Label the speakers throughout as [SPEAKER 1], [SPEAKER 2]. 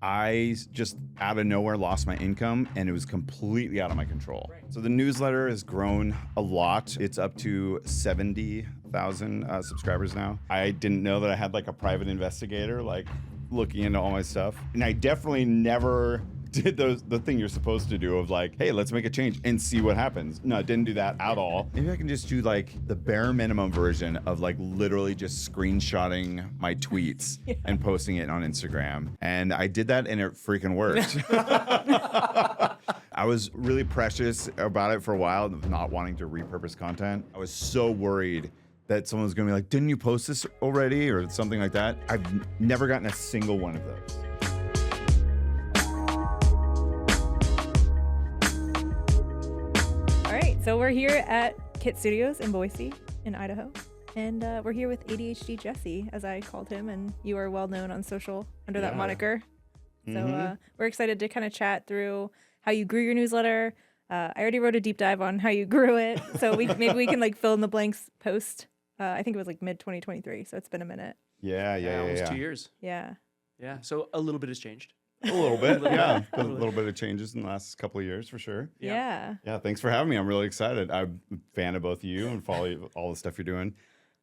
[SPEAKER 1] I just out of nowhere lost my income and it was completely out of my control. Right. So the newsletter has grown a lot. It's up to 70,000 subscribers now. I didn't know that I had like a private investigator like looking into all my stuff. And I definitely never did the thing you're supposed to do of like, hey, let's make a change and see what happens. No, I didn't do that at all. Maybe I can just do like the bare minimum version of like literally just screenshotting my tweets and posting it on Instagram. And I did that and it freaking worked. I was really precious about it for a while, not wanting to repurpose content. I was so worried that someone was gonna be like, didn't you post this already? Or something like that. I've never gotten a single one of those.
[SPEAKER 2] So we're here at Kit Studios in Boise, in Idaho, and we're here with ADHD Jesse, as I called him, and you are well known on social under that moniker. So we're excited to kind of chat through how you grew your newsletter. I already wrote a deep dive on how you grew it, so maybe we can like fill in the blanks post. I think it was like mid 2023, so it's been a minute.
[SPEAKER 3] Almost 2 years.
[SPEAKER 2] Yeah.
[SPEAKER 3] So a little bit has changed.
[SPEAKER 1] A little bit, yeah. A little bit of changes in the last couple of years for sure.
[SPEAKER 2] Yeah.
[SPEAKER 1] Thanks for having me. I'm really excited. I'm a fan of both of you and follow all the stuff you're doing.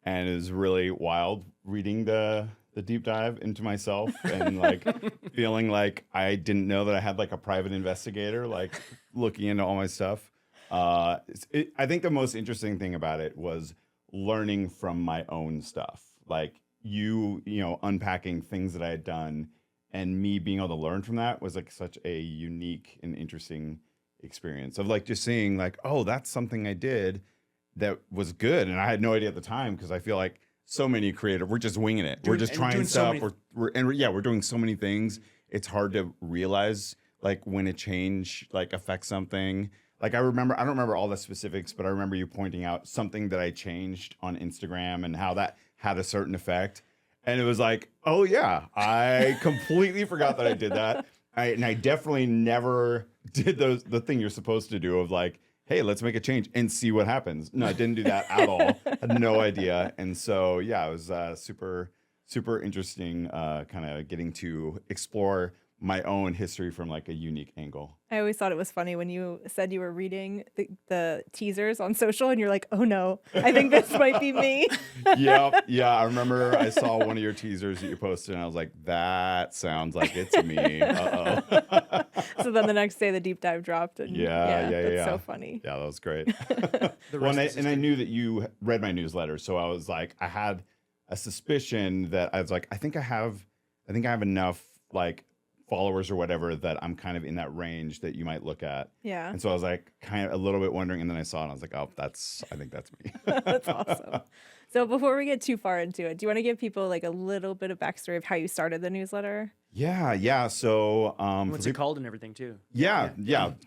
[SPEAKER 1] And it was really wild reading the deep dive into myself and like feeling like I didn't know that I had like a private investigator like looking into all my stuff. I think the most interesting thing about it was learning from my own stuff. Like you know, unpacking things that I had done. And me being able to learn from that was like such a unique and interesting experience of like just seeing like, oh, that's something I did that was good. And I had no idea at the time because I feel like so many creative, we're just winging it. We're just trying stuff. We're doing so many things. It's hard to realize like when a change like affects something. Like I don't remember all the specifics, but I remember you pointing out something that I changed on Instagram and how that had a certain effect. And it was like, oh yeah, I completely forgot that I did that. I definitely never did the thing you're supposed to do of like, hey, let's make a change and see what happens. No, I didn't do that at all. I had no idea. And so, yeah, it was super, super interesting kind of getting to explore my own history from like a unique angle.
[SPEAKER 2] I always thought it was funny when you said you were reading the teasers on social and you're like, oh no, I think this might be me.
[SPEAKER 1] Yeah. I remember I saw one of your teasers that you posted and I was like, that sounds like it's me. Uh-oh.
[SPEAKER 2] So then the next day the deep dive dropped. And that's so funny.
[SPEAKER 1] Yeah, that was great. I knew that you read my newsletter. So I was like, I had a suspicion that I was like, I think I have enough like followers or whatever that I'm kind of in that range that you might look at. Yeah. And so I was like kind of a little bit wondering, and then I saw it and I was like, oh, I think that's me.
[SPEAKER 2] That's awesome. So before we get too far into it, do you want to give people like a little bit of backstory of how you started the newsletter?
[SPEAKER 1] Yeah. So
[SPEAKER 3] what's it called and everything too?
[SPEAKER 1] Yeah.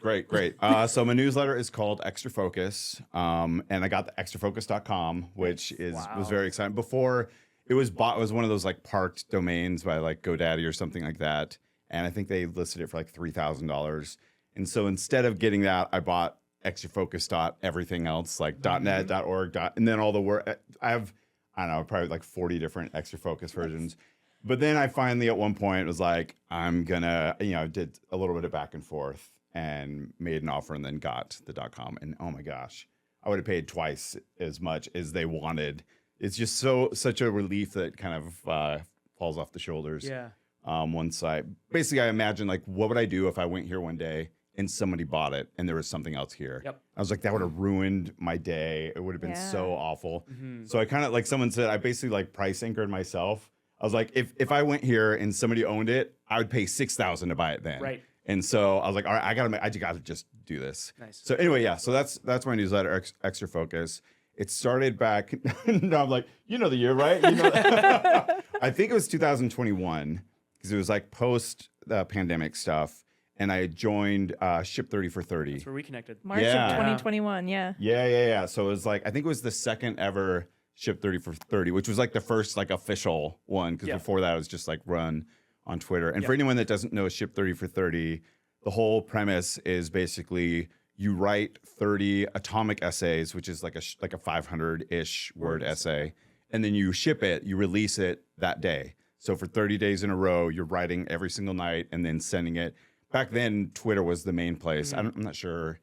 [SPEAKER 1] Great. So my newsletter is called Extra Focus. And I got the extrafocus.com, which was very exciting. Before it was one of those like parked domains by like GoDaddy or something like that. And I think they listed it for like $3,000. And so instead of getting that, I bought extrafocus everything else, like .net, .org, and then all the work. I have, I don't know, probably like 40 different Extra Focus versions. But then I finally at one point was like, I'm gonna, did a little bit of back and forth and made an offer and then got the .com. And oh my gosh, I would have paid twice as much as they wanted. It's just such a relief that kind of falls off the shoulders.
[SPEAKER 3] Yeah.
[SPEAKER 1] Once I imagine like, what would I do if I went here one day and somebody bought it and there was something else here?
[SPEAKER 3] Yep.
[SPEAKER 1] I was like, that would have ruined my day. It would have been so awful. Mm-hmm. So I kind of like someone said, I basically like price anchored myself. I was like, if I went here and somebody owned it, I would pay $6,000 to buy it then. Right. And so I was like, all right, I gotta just do this. Nice. So anyway, yeah. So that's my newsletter, Extra Focus. It started back. No, I'm like, the year, right? I think it was 2021. Because it was like post pandemic stuff, and I joined Ship 30 for 30.
[SPEAKER 3] That's where we connected.
[SPEAKER 2] March of 2021, yeah.
[SPEAKER 1] Yeah. So it was like, I think it was the second ever Ship 30 for 30, which was like the first like official one, because before that it was just like run on Twitter. And for anyone that doesn't know Ship 30 for 30, the whole premise is basically you write 30 atomic essays, which is like a 500-ish word essay, and then you ship it, you release it that day. So for 30 days in a row, you're writing every single night and then sending it. Back then, Twitter was the main place. I'm not sure.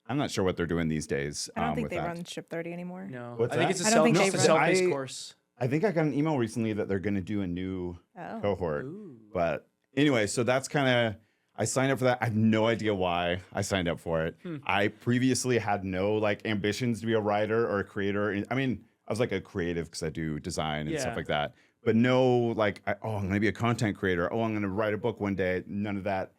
[SPEAKER 1] I'm not sure what they're doing these days.
[SPEAKER 2] I don't think
[SPEAKER 1] with
[SPEAKER 2] they
[SPEAKER 1] that.
[SPEAKER 2] run Ship 30 anymore.
[SPEAKER 3] No,
[SPEAKER 1] What's
[SPEAKER 3] I think
[SPEAKER 1] that?
[SPEAKER 3] it's
[SPEAKER 2] I don't think they run-
[SPEAKER 3] self-paced
[SPEAKER 1] I-
[SPEAKER 3] course.
[SPEAKER 1] I think I got an email recently that they're going to do a new
[SPEAKER 2] Oh.
[SPEAKER 1] cohort.
[SPEAKER 3] Ooh.
[SPEAKER 1] But anyway, so that's kind of, I signed up for that. I have no idea why I signed up for it. I previously had no like ambitions to be a writer or a creator. I mean, I was like a creative because I do design and stuff
[SPEAKER 3] Yeah.
[SPEAKER 1] like that. But no, like, I'm going to be a content creator. Oh, I'm going to write a book one day. None of that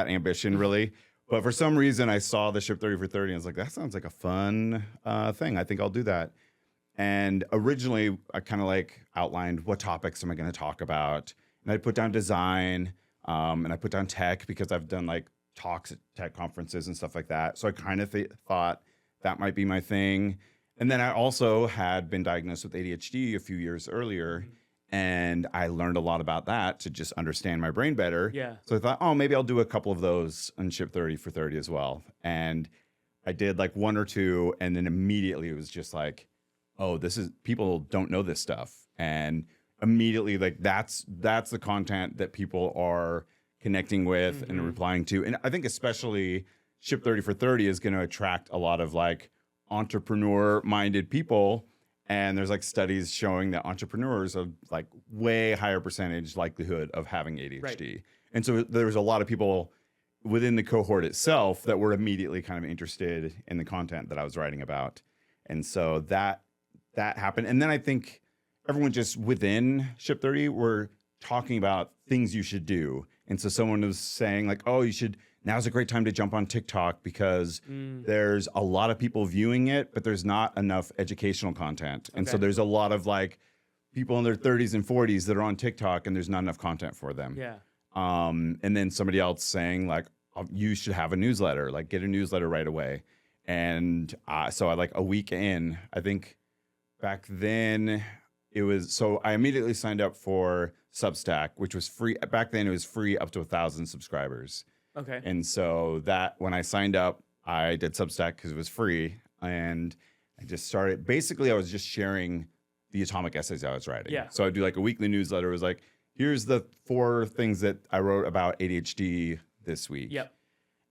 [SPEAKER 1] ambition really. But for some reason, I saw the Ship 30 for 30 and I was like, that sounds like a fun thing. I think I'll do that. And originally, I kind of like outlined what topics am I going to talk about. And I put down design and I put down tech because I've done like talks at tech conferences and stuff like that. So I kind of thought that might be my thing. And then I also had been diagnosed with ADHD a few years earlier. And I learned a lot about that to just understand my brain better.
[SPEAKER 3] Yeah.
[SPEAKER 1] So I thought, oh, maybe I'll do a couple of those on Ship 30 for 30 as well. And I did like one or two. And then immediately it was just like, oh, people don't know this stuff. And immediately like that's the content that people are connecting with and replying to. And I think especially Ship 30 for 30 is going to attract a lot of like entrepreneur minded people. And there's like studies showing that entrepreneurs are like way higher percentage likelihood of having ADHD. Right. And so there's a lot of people within the cohort itself that were immediately kind of interested in the content that I was writing about. And so that happened. And then I think everyone just within Ship 30 were talking about things you should do. And so someone was saying like, oh, now's a great time to jump on TikTok because there's a lot of people viewing it, but there's not enough educational content. And so there's a lot of like people in their 30s and 40s that are on TikTok and there's not enough content for them.
[SPEAKER 3] Yeah.
[SPEAKER 1] And then somebody else saying like, oh, you should have a newsletter, like get a newsletter right away. And so I like a week in, I think back then I immediately signed up for Substack, which was free. Back then it was free up to 1,000 subscribers.
[SPEAKER 3] Okay.
[SPEAKER 1] And so that when I signed up, I did Substack because it was free. And I just started, basically I was just sharing the atomic essays I was writing.
[SPEAKER 3] Yeah.
[SPEAKER 1] So I'd do like a weekly newsletter. It was like, here's the 4 things that I wrote about ADHD this week.
[SPEAKER 3] Yep.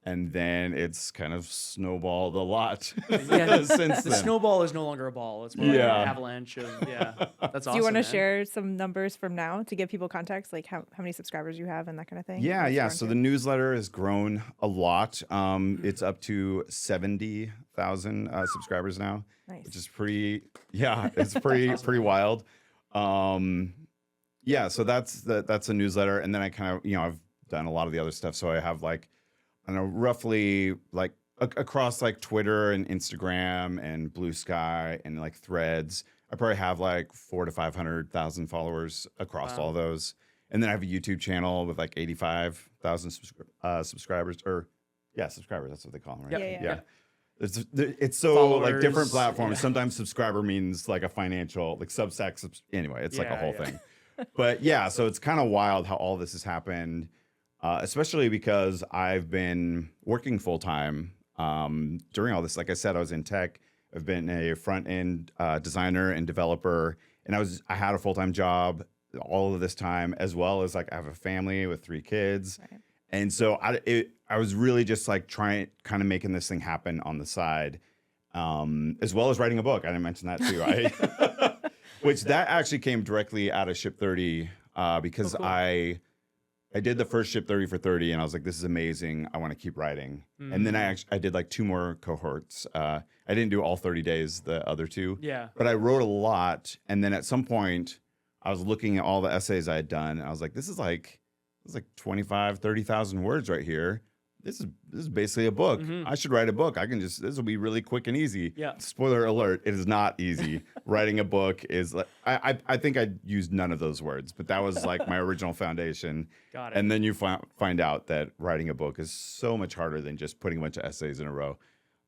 [SPEAKER 1] And then it's kind of snowballed a lot
[SPEAKER 3] Yeah.
[SPEAKER 1] since
[SPEAKER 3] The
[SPEAKER 1] then.
[SPEAKER 3] snowball is no longer a ball. It's more like
[SPEAKER 1] Yeah.
[SPEAKER 3] an avalanche of, That's awesome.
[SPEAKER 2] Do you want to
[SPEAKER 3] man.
[SPEAKER 2] share some numbers from now to give people context, like how many subscribers you have and that kind of thing?
[SPEAKER 1] Yeah,
[SPEAKER 2] What's
[SPEAKER 1] yeah.
[SPEAKER 2] grown
[SPEAKER 1] So
[SPEAKER 2] to?
[SPEAKER 1] the newsletter has grown a lot. It's up to 70,000 subscribers now,
[SPEAKER 2] Nice.
[SPEAKER 1] which is pretty. Yeah, it's pretty wild. Yeah, so that's a newsletter, and then I kind of I've done a lot of the other stuff. So I have like I don't know roughly like across like Twitter and Instagram and Blue Sky and like Threads. I probably have like 400,000 to 500,000 followers across all those. And then I have a YouTube channel with like 85,000 subscribers subscribers. That's what they call them, right?
[SPEAKER 2] Yeah.
[SPEAKER 1] It's so like different
[SPEAKER 3] Followers,
[SPEAKER 1] platforms.
[SPEAKER 3] yeah.
[SPEAKER 1] Sometimes subscriber means like a financial, like Substack. Anyway, it's like a whole
[SPEAKER 3] Yeah.
[SPEAKER 1] thing. But yeah, so it's kind of wild how all this has happened, especially because I've been working full time during all this. Like I said, I was in tech. I've been a front end designer and developer, and I had a full time job all of this time, as well as like I have a family with 3 kids,
[SPEAKER 2] Right.
[SPEAKER 1] and so I was really just like kind of making this thing happen on the side, as well as writing a book. I didn't mention that too. Which that actually came directly out of Ship 30 because
[SPEAKER 3] cool.
[SPEAKER 1] I did the first Ship 30 for 30 and I was like, this is amazing. I want to keep writing. And then I did like 2 more cohorts. I didn't do all 30 days, the other 2.
[SPEAKER 3] Yeah.
[SPEAKER 1] But I wrote a lot. And then at some point I was looking at all the essays I had done and I was like, this is like 25, 30,000 words right here. This is basically a book. I should write a book. This will be really quick and easy.
[SPEAKER 3] Yeah.
[SPEAKER 1] Spoiler alert, it is not easy. Writing a book is like, I think I used none of those words, but that was like my original foundation.
[SPEAKER 3] Got it.
[SPEAKER 1] And then you find out that writing a book is so much harder than just putting a bunch of essays in a row.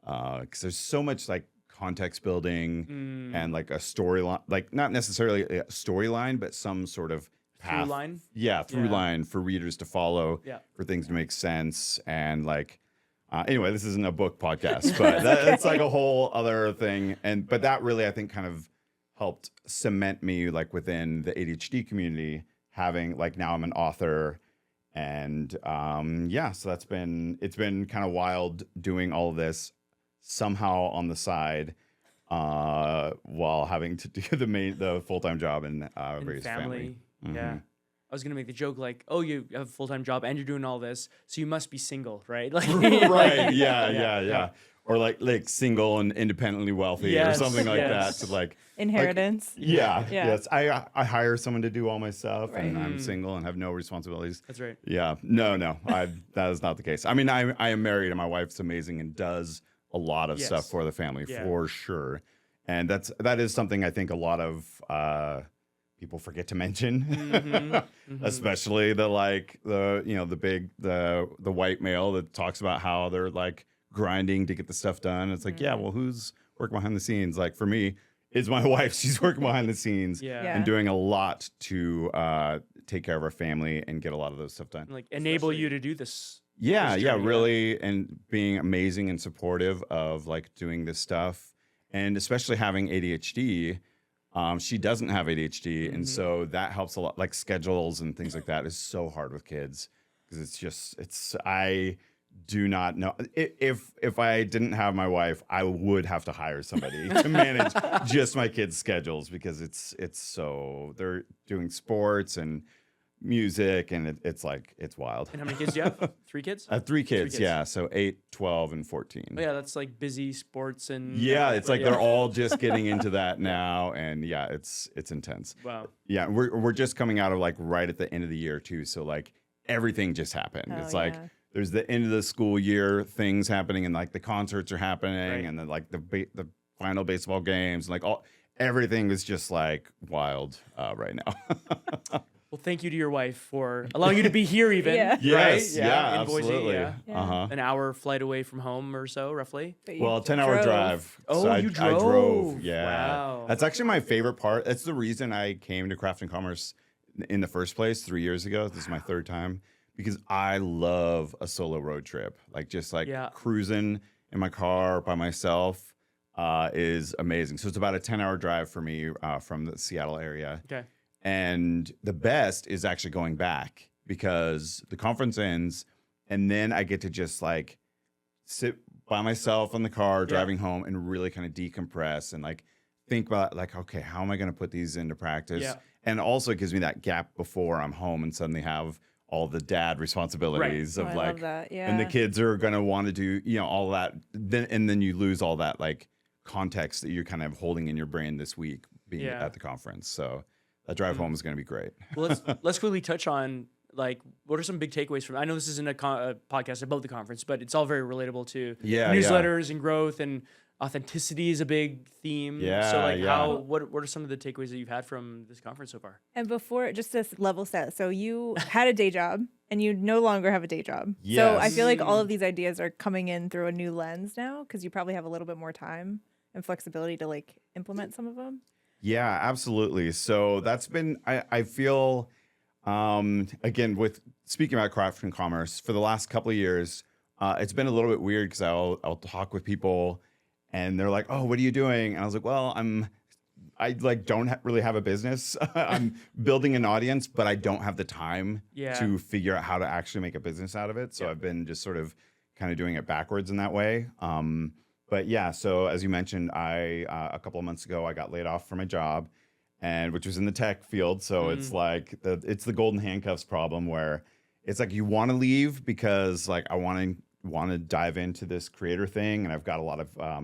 [SPEAKER 1] Because there's so much like context building and like a storyline, like not necessarily a storyline, but some sort of path.
[SPEAKER 3] Through line?
[SPEAKER 1] Yeah, through
[SPEAKER 3] Yeah.
[SPEAKER 1] line for readers to follow,
[SPEAKER 3] Yeah.
[SPEAKER 1] for things to make sense. And like, anyway, this isn't a book podcast, but that's like a whole other thing. But that really, I think, kind of helped cement me like within the ADHD community having like now I'm an author. And so it's been kind of wild doing all of this somehow on the side while having to do the full-time job and raise family.
[SPEAKER 3] Yeah.
[SPEAKER 1] Mm-hmm.
[SPEAKER 3] I was gonna make the joke like, oh, you have a full-time job and you're doing all this, so you must be single, right? Like,
[SPEAKER 1] Right. Yeah. Or like single and independently wealthy or
[SPEAKER 3] Yes,
[SPEAKER 1] something like
[SPEAKER 3] yes.
[SPEAKER 1] that. To like
[SPEAKER 2] Inheritance.
[SPEAKER 1] Yeah.
[SPEAKER 2] Yeah.
[SPEAKER 1] Yes. I hire someone to do all my stuff, and
[SPEAKER 2] Right.
[SPEAKER 1] I'm single and have no responsibilities.
[SPEAKER 3] That's right.
[SPEAKER 1] Yeah. No. That is not the case. I mean, I am married, and my wife's amazing and does a lot of stuff for the family for sure. And that is something I think a lot of people forget to mention, especially the white male that talks about how they're like grinding to get the stuff done. It's like, yeah, well, who's working behind the scenes? Like for me, it's my wife. She's working behind the scenes and doing a lot to take care of our family and get a lot of those stuff done.
[SPEAKER 3] Like enable you to do this.
[SPEAKER 1] Yeah,
[SPEAKER 3] this journey,
[SPEAKER 1] really, and being amazing and supportive of like doing this stuff, and especially having ADHD. She doesn't have ADHD, and so that helps a lot. Like schedules and things like that is so hard with kids because I do not know if I didn't have my wife, I would have to hire somebody to manage just my kids' schedules because it's so they're doing sports and music and it's wild.
[SPEAKER 3] And how many kids do you have? 3 kids?
[SPEAKER 1] I have 3 kids, yeah. So 8, 12, and 14.
[SPEAKER 3] Oh, yeah, that's like busy sports and
[SPEAKER 1] it's like they're all just getting into that now, and yeah, it's intense.
[SPEAKER 3] Wow.
[SPEAKER 1] Yeah, we're just coming out of like right at the end of the year too, so like everything just happened. It's like there's the end of the school year things happening, and like the concerts are happening, and then like the final baseball games, like everything was just like wild right now.
[SPEAKER 3] Well, thank you to your wife for allowing you to be here even.
[SPEAKER 2] Yeah.
[SPEAKER 3] Right?
[SPEAKER 1] Yes,
[SPEAKER 3] in
[SPEAKER 1] absolutely.
[SPEAKER 3] Boise,
[SPEAKER 1] Uh-huh.
[SPEAKER 3] An hour flight away from home or so, roughly.
[SPEAKER 1] Well, 10-hour drive.
[SPEAKER 3] Oh,
[SPEAKER 1] so
[SPEAKER 3] you
[SPEAKER 1] I drove.
[SPEAKER 3] drove.
[SPEAKER 1] Yeah.
[SPEAKER 3] Wow.
[SPEAKER 1] That's actually my favorite part. That's the reason I came to Craft and Commerce in the first place 3 years ago. This is my 3rd time because I love a solo road trip. Like just like cruising in my car by myself is amazing. So it's about a 10-hour drive for me from the Seattle area.
[SPEAKER 3] Okay.
[SPEAKER 1] And the best is actually going back because the conference ends and then I get to just like sit by myself in the car driving home and really kind of decompress and like think about like, okay, how am I going to put these into practice?
[SPEAKER 3] Yeah.
[SPEAKER 1] And also it gives me that gap before I'm home and suddenly have all the dad responsibilities of
[SPEAKER 2] I
[SPEAKER 1] like,
[SPEAKER 2] love that. Yeah.
[SPEAKER 1] and the kids are going to want to do, all that. Then you lose all that like context that you're kind of holding in your brain this week being at the conference. So that drive home is going to be great.
[SPEAKER 3] Well, let's quickly touch on like what are some big takeaways from. I know this isn't a podcast about the conference, but it's all very relatable to newsletters and growth, and authenticity is a big theme.
[SPEAKER 1] Yeah.
[SPEAKER 3] So like what are some of the takeaways that you've had from this conference so far?
[SPEAKER 2] And before, just to level set, so you had a day job and you no longer have a day job.
[SPEAKER 1] Yes.
[SPEAKER 2] So I feel like all of these ideas are coming in through a new lens now because you probably have a little bit more time and flexibility to like implement some of them.
[SPEAKER 1] Yeah, absolutely. So that's been, I feel, again, with speaking about craft and commerce for the last couple of years, it's been a little bit weird because I'll talk with people and they're like, oh, what are you doing? And I was like, well, I like don't really have a business. I'm building an audience, but I don't have the time to figure out how to actually make a business out of it. So I've been just sort of kind of doing it backwards in that way. But yeah, so as you mentioned, a couple of months ago, I got laid off from my job, and which was in the tech field. So it's like it's the golden handcuffs problem where it's like you want to leave because like I want to dive into this creator thing, and I've got a lot of I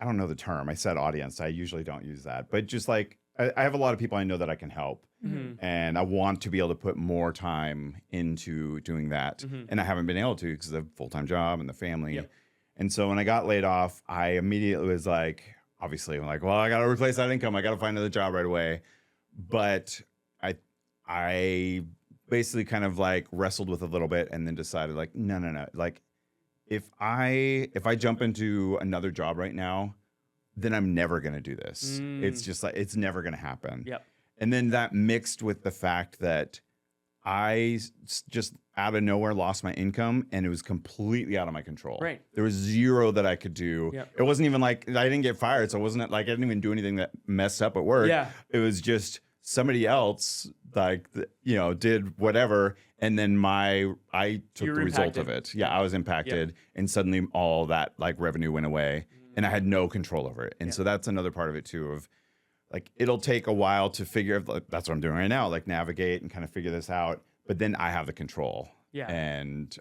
[SPEAKER 1] don't know the term. I said audience. I usually don't use that, but just like I have a lot of people I know that I can help, and I want to be able to put more time into doing that, and I haven't been able to because of the full-time job and the family.
[SPEAKER 3] Yep.
[SPEAKER 1] And so when I got laid off, I immediately was like, obviously, I'm like, well, I got to replace that income. I got to find another job right away. But I basically kind of like wrestled with it a little bit and then decided like, no. Like if I jump into another job right now, then I'm never going to do this. It's just like, it's never going to happen.
[SPEAKER 3] Yep.
[SPEAKER 1] And then that mixed with the fact that I just out of nowhere lost my income and it was completely out of my control.
[SPEAKER 3] Right.
[SPEAKER 1] There was zero that I could do.
[SPEAKER 3] Yep.
[SPEAKER 1] It wasn't even like I didn't get fired. So it wasn't like I didn't even do anything that messed up at work.
[SPEAKER 3] Yeah.
[SPEAKER 1] It was just somebody else did whatever, and then I took the result of it. Yeah, I was impacted, and suddenly all that like revenue went away, and I had no control over it. And so that's another part of it too, of like it'll take a while to figure. Like, that's what I'm doing right now, like navigate and kind of figure this out. But then I have the control. Yeah. And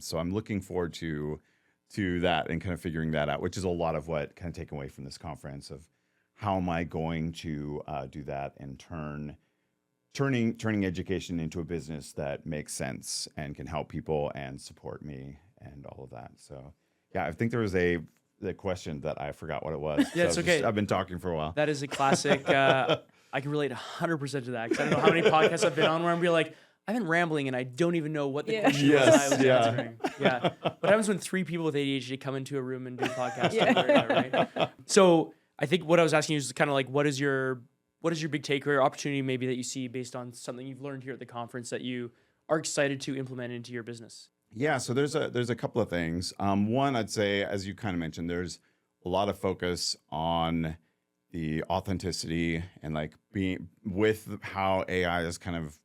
[SPEAKER 1] so I'm looking forward to that and kind of figuring that out, which is a lot of what kind of taken away from this conference of how am I going to do that and turning education into a business that makes sense and can help people and support me and all of that. So yeah, I think there was the question that I forgot what it was.
[SPEAKER 3] Yeah,
[SPEAKER 1] so
[SPEAKER 3] it's okay.
[SPEAKER 1] I've been talking for a while.
[SPEAKER 3] That is a classic. I can relate 100% to that because I don't know how many podcasts I've been on where I'm be like, I've been rambling and I don't even know what the question was I was answering. Yeah. What happens when 3 people with ADHD come into a room and do a podcast together, right? So I think what I was asking you is kind of like, what is your big takeaway or opportunity maybe that you see based on something you've learned here at the conference that you are excited to implement into your business?
[SPEAKER 1] Yeah, so there's a couple of things. One, I'd say, as you kind of mentioned, there's a lot of focus on the authenticity and like being with how AI is kind of,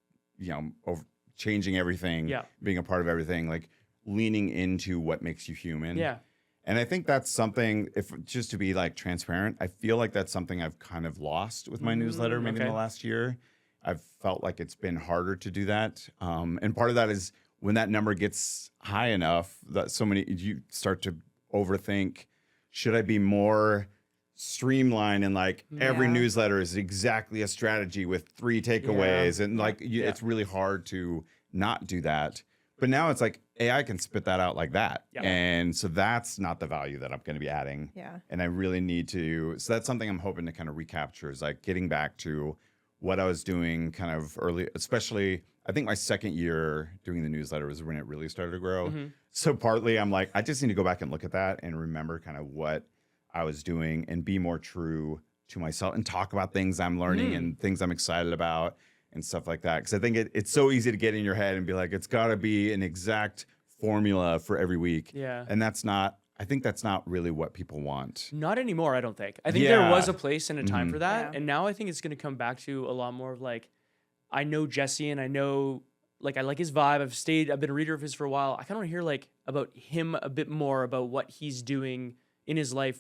[SPEAKER 1] changing everything, being a part of everything, like leaning into what makes you human. Yeah. And I think that's something, if just to be like transparent, I feel like that's something I've kind of lost with my newsletter maybe in the last year. I've felt like it's been harder to do that. And part of that is when that number gets high enough that you start to overthink, should I be more streamlined and like every newsletter is exactly a strategy with 3 takeaways and like it's really hard to not do that. But now it's like AI can spit that out like that. Yeah. And so that's not the value that I'm going to be adding. Yeah. And I really need to, so that's something I'm hoping to kind of recapture is like getting back to what I was doing kind of early, especially I think my second year doing the newsletter was when it really started to grow. Mm-hmm. So partly I'm like, I just need to go back and look at that and remember kind of what I was doing and be more true to myself and talk about things I'm learning and things I'm excited about and stuff like that. Because I think it's so easy to get in your head and be like, it's got to be an exact formula for every week. Yeah. And I think that's not really what people want.
[SPEAKER 3] Not anymore, I don't think. I think there was a place and a time for that. Yeah. And now I think it's going to come back to a lot more of like, I know Jesse and I know, like, I like his vibe. I've been a reader of his for a while. I kind of want to hear like about him a bit more about what he's doing in his life,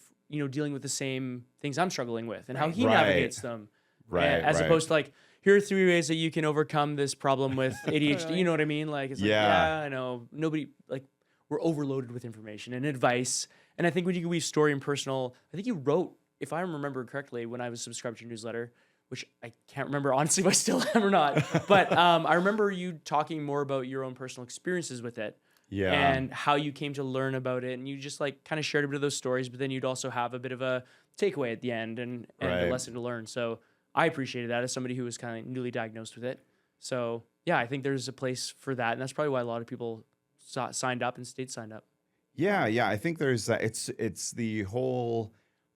[SPEAKER 3] dealing with the same things I'm struggling with and how he navigates them. Right. As opposed to like, here are 3 ways that you can overcome this problem with ADHD. You know what I mean? Like, it's like, I know. Nobody, like, we're overloaded with information and advice. And I think when you can weave story and personal, I think you wrote, if I remember correctly, when I was subscribed to your newsletter, which I can't remember honestly if I still am or not. But I remember you talking more about your own personal experiences with it. Yeah. And how you came to learn about it. And you just like kind of shared a bit of those stories, but then you'd also have a bit of a takeaway at the end and a lesson to learn. So I appreciated that as somebody who was kind of newly diagnosed with it. So yeah, I think there's a place for that. And that's probably why a lot of people signed up and stayed signed up.
[SPEAKER 1] Yeah. I think there's that. It's the whole,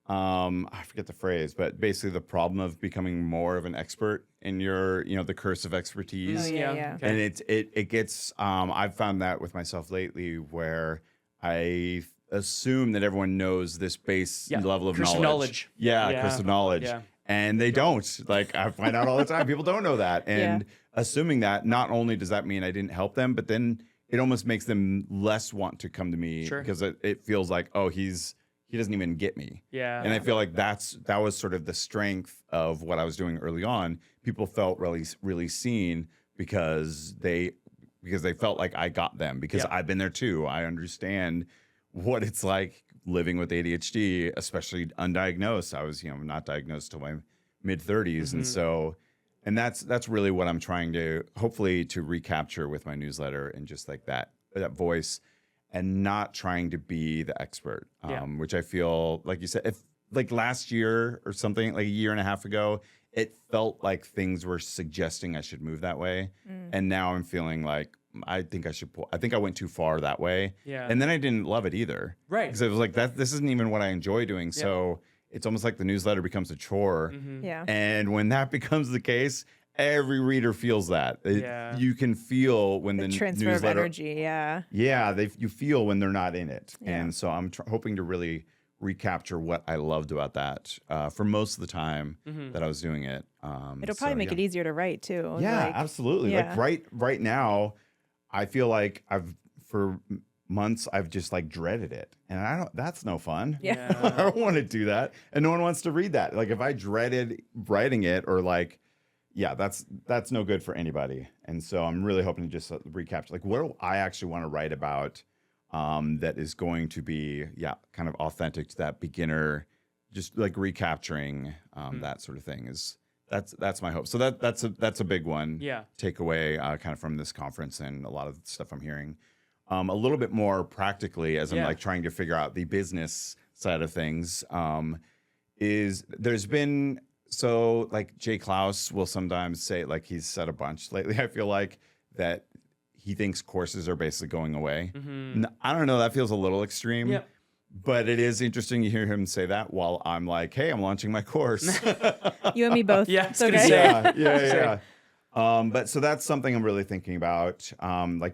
[SPEAKER 1] I forget the phrase, but basically the problem of becoming more of an expert in your, the curse of expertise.
[SPEAKER 2] Oh, yeah.
[SPEAKER 1] Okay. And it gets, I've found that with myself lately where I assume that everyone knows this base level of knowledge. Yeah, curse of knowledge. Yeah. And they don't. Like, I find out all the time, people don't know that. And assuming that, not only does that mean I didn't help them, but then it almost makes them less want to come to me because it feels like, oh, he doesn't even get me. Yeah. And I feel like that was sort of the strength of what I was doing early on. People felt really, really seen because they felt like I got them because I've been there too. I understand what it's like living with ADHD, especially undiagnosed. I was, not diagnosed till my mid-30s. And so, and that's really what I'm trying to hopefully to recapture with my newsletter and just like that voice and not trying to be the expert, which I feel, like you said, if like last year or something, like a year and a half ago, it felt like things were suggesting I should move that way. And now I'm feeling like, I think I went too far that way. Yeah. And then I didn't love it either. Right. Because it was like, this isn't even what I enjoy doing. Yeah. So it's almost like the newsletter becomes a chore. Yeah. And when that becomes the case, every reader feels that. You can feel when the
[SPEAKER 2] transfer
[SPEAKER 1] newsletter,
[SPEAKER 2] of energy. Yeah.
[SPEAKER 1] Yeah. You feel when they're not in it. Yeah. And so I'm hoping to really recapture what I loved about that for most of the time
[SPEAKER 3] Mm-hmm.
[SPEAKER 1] that I was doing it.
[SPEAKER 2] It'll probably make it easier to write too.
[SPEAKER 1] Yeah,
[SPEAKER 2] Like,
[SPEAKER 1] absolutely.
[SPEAKER 2] yeah.
[SPEAKER 1] Like right now, I feel like for months I've just like dreaded it, and I don't. That's no fun.
[SPEAKER 2] Yeah.
[SPEAKER 1] I don't want to do that, and no one wants to read that. Like if I dreaded writing it, or like, yeah, that's no good for anybody. And so I'm really hoping to just recapture like what do I actually want to write about. That is going to be, kind of authentic to that beginner, just like recapturing that sort of thing is that's my hope. So that's a big one.
[SPEAKER 3] Yeah.
[SPEAKER 1] Takeaway kind of from this conference and a lot of the stuff I'm hearing. A little bit more practically as I'm like trying to figure out the business side of things. Is there's been so like Jay Klaus will sometimes say like he's said a bunch lately. I feel like that. He thinks courses are basically going away.
[SPEAKER 3] Mm-hmm.
[SPEAKER 1] I don't know. That feels a little extreme.
[SPEAKER 3] Yep.
[SPEAKER 1] But it is interesting to hear him say that while I'm like, hey, I'm launching my course.
[SPEAKER 2] You and me both.
[SPEAKER 3] Yeah,
[SPEAKER 2] It's okay.
[SPEAKER 1] Yeah. But so that's something I'm really thinking about. I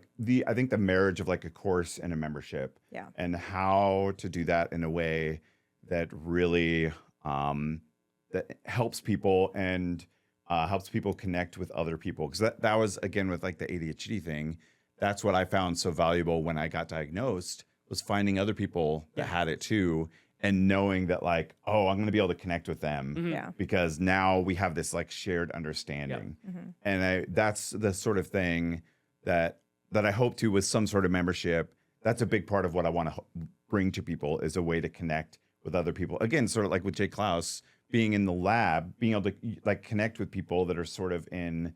[SPEAKER 1] think the marriage of like a course and a membership.
[SPEAKER 2] Yeah.
[SPEAKER 1] And how to do that in a way that really that helps people and helps people connect with other people. Because that was, again, with like the ADHD thing, that's what I found so valuable when I got diagnosed, was finding other people that had it too, and knowing that like, oh, I'm going to be able to connect with them because now we have this like shared understanding. And that's the sort of thing that I hope to with some sort of membership. That's a big part of what I want to bring to people, is a way to connect with other people. Again, sort of like with Jay Klaus, being in the lab, being able to like connect with people that are sort of in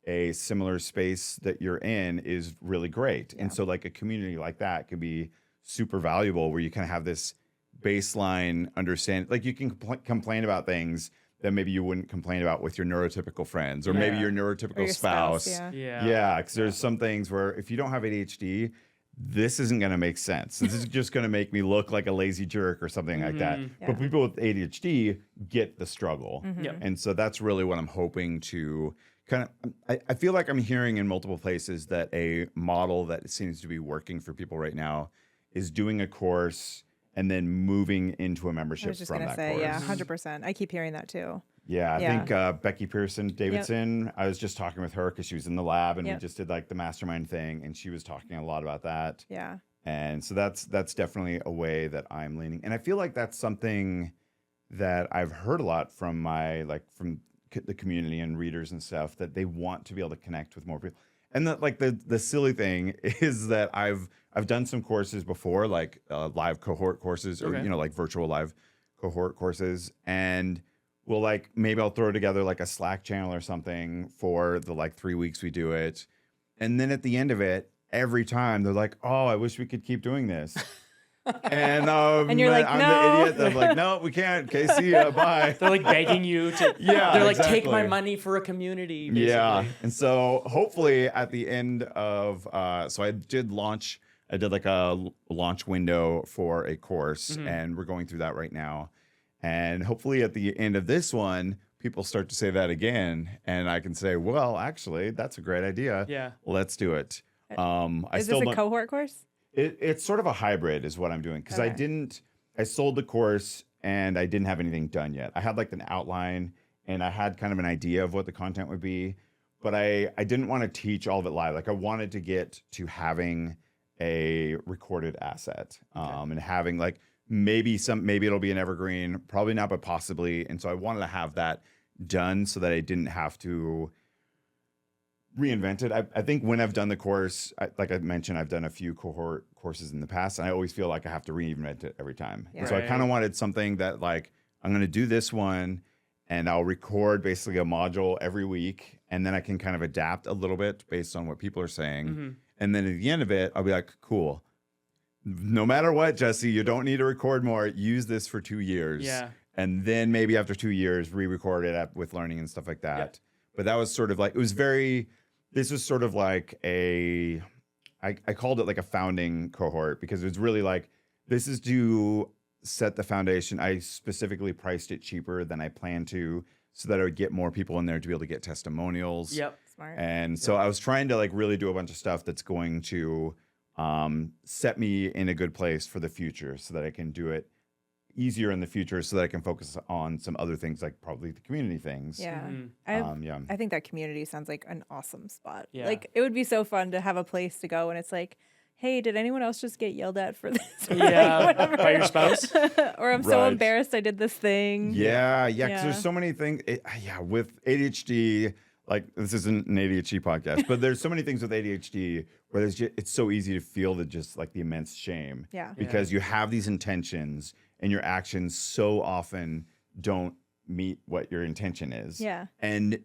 [SPEAKER 1] a similar space that you're in is really great. And so like a community like that could be super valuable, where you kind of have this baseline understanding. Like you can complain about things that maybe you wouldn't complain about with your neurotypical friends, or maybe your neurotypical
[SPEAKER 2] Or your spouse.
[SPEAKER 1] Yeah, because there's some things where if you don't have ADHD, this isn't going to make sense. This is just going to make me look like a lazy jerk or something like that. But people with ADHD get the struggle. And so that's really what I'm hoping to kind of, I feel like I'm hearing in multiple places that a model that seems to be working for people right now is doing a course and then moving into a membership from that course.
[SPEAKER 2] Yeah, 100%. I keep hearing that too.
[SPEAKER 1] Yeah, I think Becky Pearson Davidson, I was just talking with her because she was in the lab and we just did like the mastermind thing, and she was talking a lot about that.
[SPEAKER 2] Yeah.
[SPEAKER 1] And so that's definitely a way that I'm leaning. And I feel like that's something that I've heard a lot from from the community and readers and stuff, that they want to be able to connect with more people. And the silly thing is that I've done some courses before, like live cohort courses, or like virtual live cohort courses, and maybe I'll throw together like a Slack channel or something for the like 3 weeks we do it. And then at the end of it, every time they're like, oh, I wish we could keep doing this. And
[SPEAKER 2] you're like,
[SPEAKER 1] I'm
[SPEAKER 2] no.
[SPEAKER 1] the idiot. I'm like, no, we can't. Okay, see ya, bye.
[SPEAKER 3] They're like begging you to. They're like, take my money for a community. Basically.
[SPEAKER 1] Yeah. And so hopefully at the end of, so I did like a launch window for a course, and we're going through that right now. And hopefully at the end of this one, people start to say that again, and I can say, well, actually, that's a great idea.
[SPEAKER 3] Yeah.
[SPEAKER 1] Let's do it.
[SPEAKER 2] Is this a cohort course?
[SPEAKER 1] It's sort of a hybrid is what I'm doing, because I sold the course and I didn't have anything done yet. I had like an outline and I had kind of an idea of what the content would be, but I didn't want to teach all of it live. Like I wanted to get to having a recorded asset, and having like, maybe it'll be an evergreen, probably not, but possibly. And so I wanted to have that done so that I didn't have to reinvent it. I think when I've done the course, like I mentioned, I've done a few cohort courses in the past, and I always feel like I have to reinvent it every time.
[SPEAKER 2] Yeah.
[SPEAKER 1] And so I kind of wanted something that like, I'm going to do this one and I'll record basically a module every week, and then I can kind of adapt a little bit based on what people are saying. And then at the end of it, I'll be like, cool. No matter what, Jesse, you don't need to record more. Use this for 2 years.
[SPEAKER 3] Yeah.
[SPEAKER 1] And then maybe after 2 years, re-record it with learning and stuff like that. Yep. But that was sort of like, this was sort of like I called it like a founding cohort, because it was really like, this is to set the foundation. I specifically priced it cheaper than I planned to, so that I would get more people in there to be able to get testimonials.
[SPEAKER 3] Yep.
[SPEAKER 2] Smart.
[SPEAKER 1] And so I was trying to like really do a bunch of stuff that's going to set me in a good place for the future, so that I can do it easier in the future so that I can focus on some other things, like probably the community things.
[SPEAKER 2] Yeah.
[SPEAKER 3] Mm-hmm.
[SPEAKER 2] I think that community sounds like an awesome spot.
[SPEAKER 3] Yeah.
[SPEAKER 2] Like, it would be so fun to have a place to go and it's like, hey, did anyone else just get yelled at for this?
[SPEAKER 3] Yeah, by your spouse?
[SPEAKER 2] Or I'm so
[SPEAKER 1] Right.
[SPEAKER 2] embarrassed I did this thing.
[SPEAKER 1] Yeah, because
[SPEAKER 2] Yeah.
[SPEAKER 1] there's so many things. With ADHD, like this isn't an ADHD podcast, but there's so many things with ADHD where it's so easy to feel the immense shame.
[SPEAKER 2] Yeah.
[SPEAKER 1] Because you have these intentions and your actions so often don't meet what your intention is.
[SPEAKER 2] Yeah.
[SPEAKER 1] And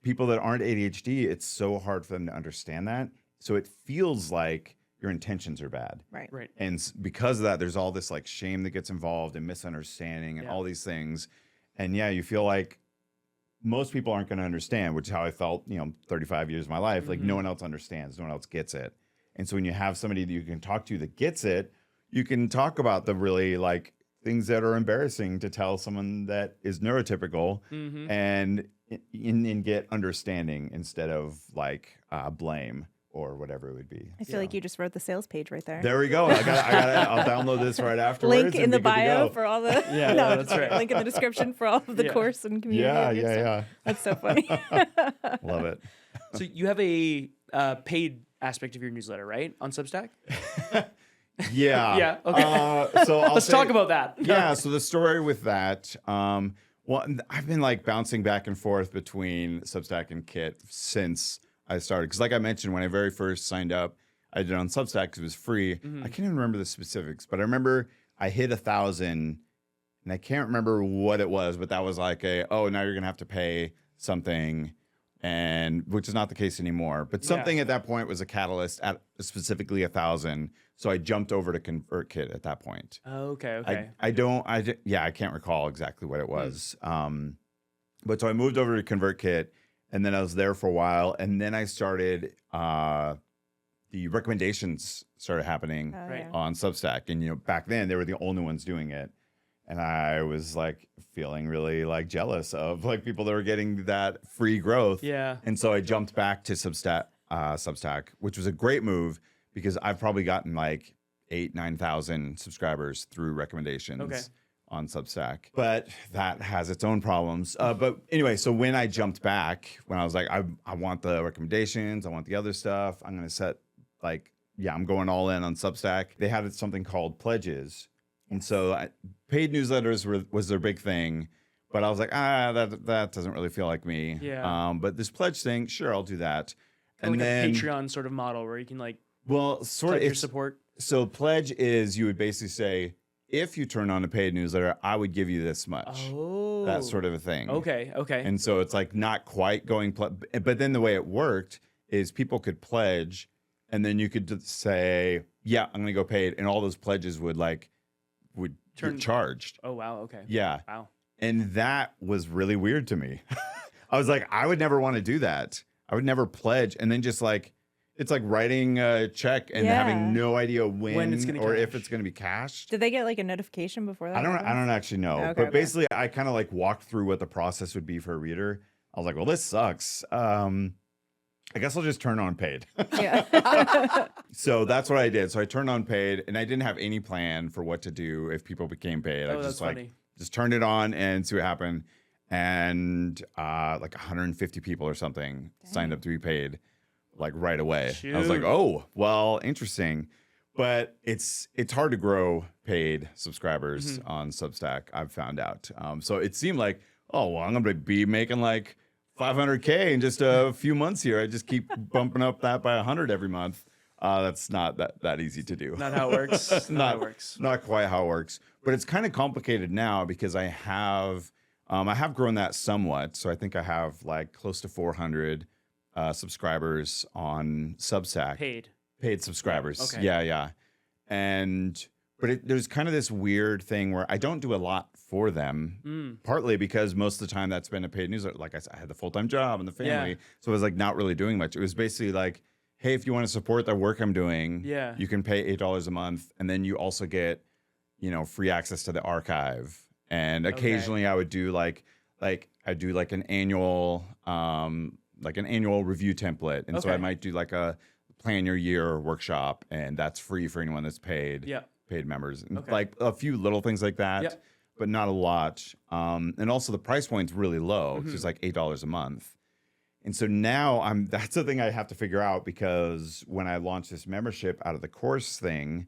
[SPEAKER 1] people that aren't ADHD, it's so hard for them to understand that. So it feels like your intentions are bad.
[SPEAKER 2] Right.
[SPEAKER 3] Right.
[SPEAKER 1] And because of that, there's all this like shame that gets involved and misunderstanding and
[SPEAKER 3] Yeah.
[SPEAKER 1] all these things. And yeah, you feel like most people aren't going to understand, which is how I felt, 35 years of my life. Like no one else understands, no one else gets it. And so when you have somebody that you can talk to that gets it, you can talk about the really like things that are embarrassing to tell someone that is neurotypical and get understanding instead of like blame or whatever it would be.
[SPEAKER 2] I feel like you just wrote the sales page right there.
[SPEAKER 1] There we go. I'll download this right afterwards.
[SPEAKER 2] Link in
[SPEAKER 1] and
[SPEAKER 2] the
[SPEAKER 1] be good to
[SPEAKER 2] bio
[SPEAKER 1] go.
[SPEAKER 2] for all the
[SPEAKER 3] Yeah,
[SPEAKER 2] no,
[SPEAKER 3] that's right.
[SPEAKER 2] Link in the description for all of the
[SPEAKER 3] Yeah.
[SPEAKER 2] course and community. and good stuff.
[SPEAKER 1] Yeah.
[SPEAKER 2] That's so funny.
[SPEAKER 1] Love it.
[SPEAKER 3] So you have a paid aspect of your newsletter, right? On Substack?
[SPEAKER 1] Yeah.
[SPEAKER 3] Yeah, okay.
[SPEAKER 1] So
[SPEAKER 3] Let's talk about that.
[SPEAKER 1] Yeah. So the story with that, well, I've been like bouncing back and forth between Substack and Kit since I started. Because like I mentioned, when I very first signed up, I did it on Substack because it was free. I can't even remember the specifics, but I remember I hit 1,000, and I can't remember what it was, but that was like now you're gonna have to pay something, and which is not the case anymore. But something at that point was a catalyst at specifically 1,000. So I jumped over to ConvertKit at that point.
[SPEAKER 3] Okay.
[SPEAKER 1] I can't recall exactly what it was. But so I moved over to ConvertKit, and then I was there for a while, and then I started the recommendations started happening
[SPEAKER 3] Right.
[SPEAKER 1] on Substack, and back then they were the only ones doing it, and I was like feeling really like jealous of like people that were getting that free growth.
[SPEAKER 3] Yeah.
[SPEAKER 1] And so I jumped back to Substack, which was a great move because I've probably gotten like 8,000-9,000 subscribers through recommendations on Substack. But that has its own problems. But anyway, so when I jumped back, when I was like, I want the recommendations, I want the other stuff, I'm going to set I'm going all in on Substack. They had something called pledges. And so paid newsletters was their big thing. But I was like, that doesn't really feel like me.
[SPEAKER 3] Yeah.
[SPEAKER 1] But this pledge thing, sure, I'll do that.
[SPEAKER 3] Like
[SPEAKER 1] then,
[SPEAKER 3] a Patreon sort of model where you can like
[SPEAKER 1] sort of
[SPEAKER 3] your support.
[SPEAKER 1] So pledge is you would basically say, if you turn on a paid newsletter, I would give you this much.
[SPEAKER 3] Oh.
[SPEAKER 1] That sort of a thing.
[SPEAKER 3] Okay.
[SPEAKER 1] And so it's like not quite going, but then the way it worked is people could pledge, and then you could just say, yeah, I'm going to go paid. And all those pledges would get charged.
[SPEAKER 3] Oh, wow. Okay.
[SPEAKER 1] Yeah.
[SPEAKER 3] Wow.
[SPEAKER 1] And that was really weird to me. I was like, I would never want to do that. I would never pledge. And then just like, it's like writing a check and having no idea when
[SPEAKER 3] it's gonna
[SPEAKER 1] or if
[SPEAKER 3] cash.
[SPEAKER 1] it's going to be cashed.
[SPEAKER 2] Did they get like a notification before that?
[SPEAKER 1] I don't
[SPEAKER 2] happens?
[SPEAKER 1] actually know.
[SPEAKER 2] Okay,
[SPEAKER 1] But
[SPEAKER 2] okay.
[SPEAKER 1] basically, I kind of like walked through what the process would be for a reader. I was like, well, this sucks. I guess I'll just turn on paid.
[SPEAKER 2] Yeah.
[SPEAKER 1] So that's what I did. So I turned on paid, and I didn't have any plan for what to do if people became paid. I
[SPEAKER 3] Oh,
[SPEAKER 1] just
[SPEAKER 3] that's funny.
[SPEAKER 1] just turned it on and see what happened. And like 150 people or something signed up to be paid like right away. I was like,
[SPEAKER 3] Shoot.
[SPEAKER 1] oh, well, interesting. But it's hard to grow paid subscribers on Substack, I've found out. So it seemed like, oh, well, I'm going to be making like 500K in just a few months here. I just keep bumping up that by 100 every month. That's not that easy to do.
[SPEAKER 3] Not how it works. Not how it works.
[SPEAKER 1] Not quite how it works. But it's kind of complicated now because I have grown that somewhat. So I think I have like close to 400 subscribers on Substack. Paid subscribers.
[SPEAKER 3] Okay.
[SPEAKER 1] Yeah. But there's kind of this weird thing where I don't do a lot for them, partly because most of the time that's been a paid newsletter. Like I said, I had the full-time job and the family. So I was like not really doing much. It was basically like, hey, if you want to support the work I'm doing, you can pay $8 a month. And then you also get, free access to the archive. And occasionally I would do like an annual review template. And so I might do like a plan your year workshop, and that's free for anyone that's paid paid members, and
[SPEAKER 3] Okay.
[SPEAKER 1] like a few little things like that,
[SPEAKER 3] Yep.
[SPEAKER 1] but not a lot. And also the price point's really low.
[SPEAKER 3] Mm-hmm.
[SPEAKER 1] It's like $8 a month. And so now that's the thing I have to figure out, because when I launch this membership out of the course thing,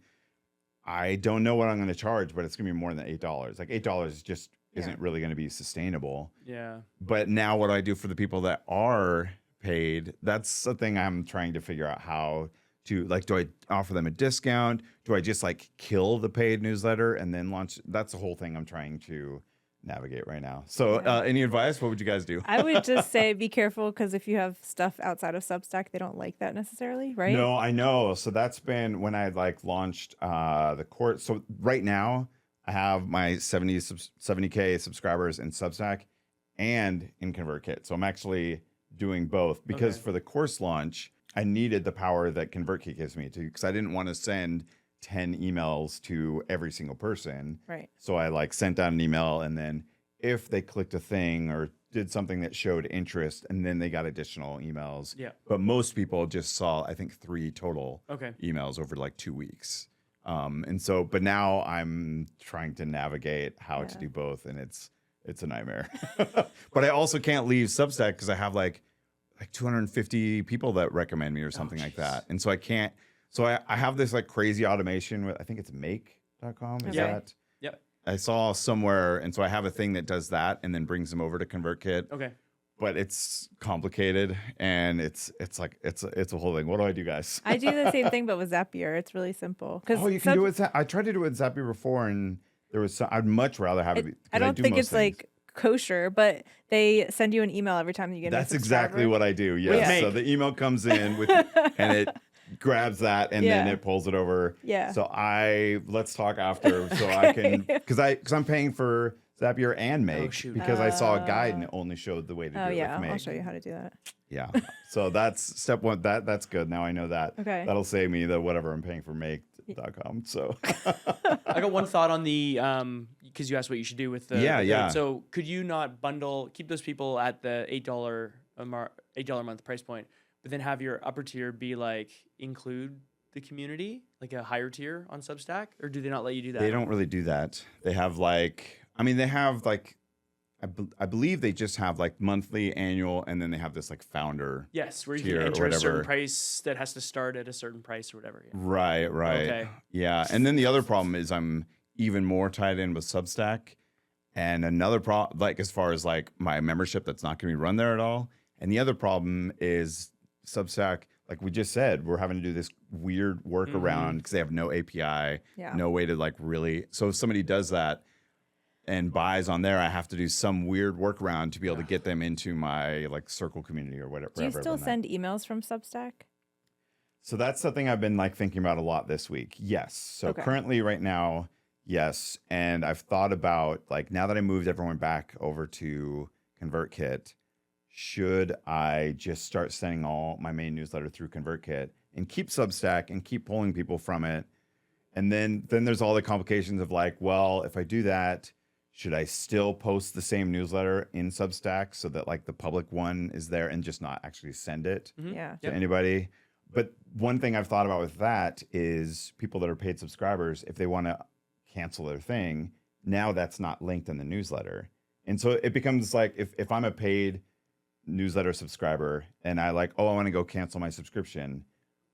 [SPEAKER 1] I don't know what I'm going to charge, but it's going to be more than $8. Like $8 just isn't really going to be sustainable.
[SPEAKER 3] Yeah.
[SPEAKER 1] But now what do I do for the people that are paid? That's the thing I'm trying to figure out how to, like, do I offer them a discount? Do I just like kill the paid newsletter and then launch? That's the whole thing I'm trying to navigate right now. So any advice? What would you guys do?
[SPEAKER 2] I would just say be careful, because if you have stuff outside of Substack, they don't like that necessarily, right?
[SPEAKER 1] No, I know. So that's been when I like launched the course. So right now I have my 70K subscribers in Substack and in ConvertKit. So I'm actually doing both, because for the course launch, I needed the power that ConvertKit gives me, because I didn't want to send 10 emails to every single person.
[SPEAKER 2] Right.
[SPEAKER 1] So I like sent out an email, and then if they clicked a thing or did something that showed interest, and then they got additional emails.
[SPEAKER 3] Yeah.
[SPEAKER 1] But most people just saw, I think, 3 total emails over like 2 weeks. And so, but now I'm trying to navigate how to do both, and it's a nightmare. But I also can't leave Substack, because I have like 250 people that recommend me or something like that. And so I can't. So I have this like crazy automation with, I think it's make.com. Is that?
[SPEAKER 3] Yep.
[SPEAKER 1] I saw somewhere. And so I have a thing that does that and then brings them over to ConvertKit.
[SPEAKER 3] Okay.
[SPEAKER 1] But it's complicated, and it's like it's a whole thing. What do I do, guys?
[SPEAKER 2] I do the same thing, but with Zapier. It's really simple.
[SPEAKER 1] Oh, you can do it. I tried to do it with Zapier before, and there was I'd much rather have it.
[SPEAKER 2] I don't think it's like kosher, but they send you an email every time you get.
[SPEAKER 1] That's exactly what I do. Yes.
[SPEAKER 2] Yeah.
[SPEAKER 1] So the email comes in with, and it grabs that, and then it pulls it over.
[SPEAKER 2] Yeah.
[SPEAKER 1] So let's talk after, so I can, because I'm paying for Zapier and Make, because I saw a guide and it only showed the way to do it with Make.
[SPEAKER 2] I'll show you how to do that.
[SPEAKER 1] Yeah. So that's step one. That's good. Now I know that.
[SPEAKER 2] Okay.
[SPEAKER 1] That'll save me the whatever I'm paying for Make.com. So
[SPEAKER 3] I got one thought on the because you asked what you should do with the
[SPEAKER 1] yeah.
[SPEAKER 3] So could you not keep those people at the $8 a month price point, but then have your upper tier be like include the community, like a higher tier on Substack, or do they not let you do that?
[SPEAKER 1] they don't really do that. They have like, they have like, I believe they just have like monthly, annual, and then they have this like founder.
[SPEAKER 3] Yes, where you
[SPEAKER 1] tier
[SPEAKER 3] can
[SPEAKER 1] or
[SPEAKER 3] enter a certain
[SPEAKER 1] whatever.
[SPEAKER 3] price that has to start at a certain price or whatever. Yeah.
[SPEAKER 1] Right.
[SPEAKER 3] Okay.
[SPEAKER 1] Yeah. And then the other problem is I'm even more tied in with Substack. And another problem, like as far as like my membership, that's not going to be run there at all. And the other problem is Substack, like we just said, we're having to do this weird workaround because they have no API, no way to like really. So if somebody does that and buys on there, I have to do some weird workaround to be able to get them into my like circle community or whatever.
[SPEAKER 2] Do you still send emails from Substack?
[SPEAKER 1] So that's something I've been like thinking about a lot this week. Yes. So currently right now, yes. And I've thought about like, now that I moved everyone back over to ConvertKit, should I just start sending all my main newsletter through ConvertKit and keep Substack and keep pulling people from it? And then there's all the complications of like, well, if I do that, should I still post the same newsletter in Substack so that like the public one is there and just not actually send it to anybody? But one thing I've thought about with that is people that are paid subscribers, if they want to cancel their thing, now that's not linked in the newsletter. And so it becomes like, if I'm a paid newsletter subscriber and I like, I want to go cancel my subscription,